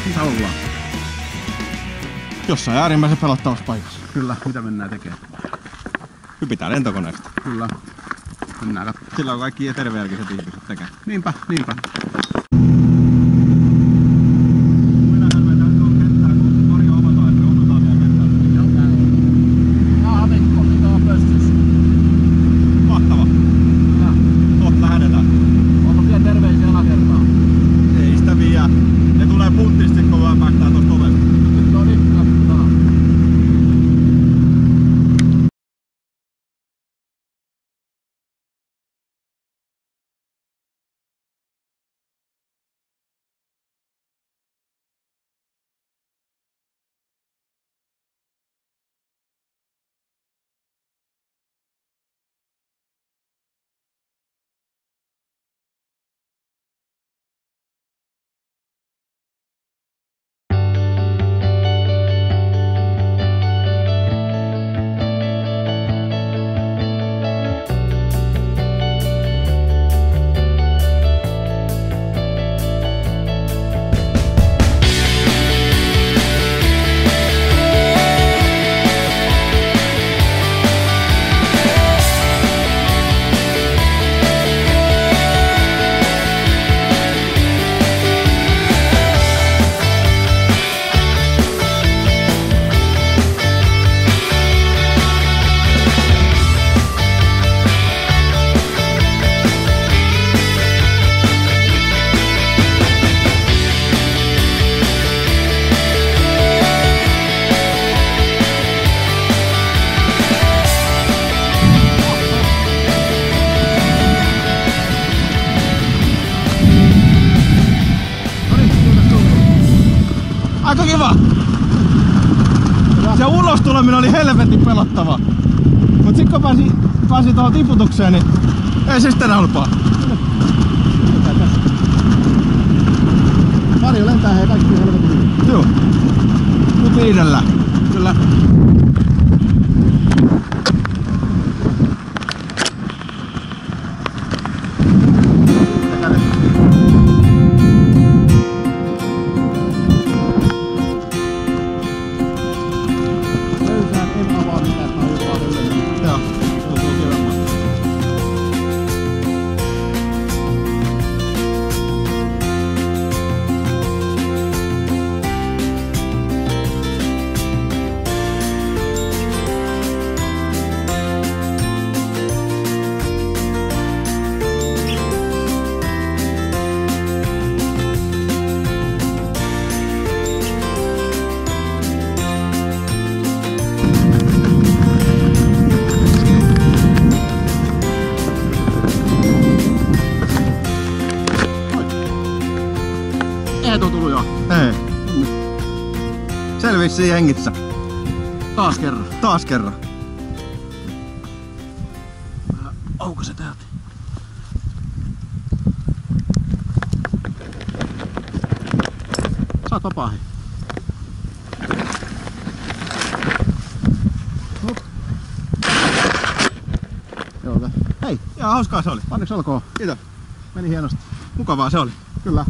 Missä ollaan? Jossain äärimmäisen pelottavassa paikassa. Kyllä, mitä mennään tekemään? Hypitään lentokoneesta. Kyllä. Mennään katsomaan. Sillä on kaikki tervejälkiset ihmiset tekee. Niinpä, niinpä. Mahtava. Kohta lähdetään. Onko vielä terveisiä alakertaan? Ei sitä vielä. Ne tulee punttisti, kun vaan päästään tosta ovesta. No niin, katsotaan. Aika kiva! Se ulos tuleminen oli helvetin pelottava. Mut sit kun pääsi tuohon tiputukseen, niin ei se sitten ollut paha. Marjo lentää hei kaikki helvetin hyvin. Joo. Mut viidellä. Kyllä. Eihän tuo tullu jo. Ei. Selvisi hengissä. Taas kerran. Taas kerran. Auko se täältä? Saat vapaa hei. Joo, hei. Ihan hauskaa se oli. Onneksi olkoon. Kiitos. Meni hienosti. Mukavaa se oli. Kyllä.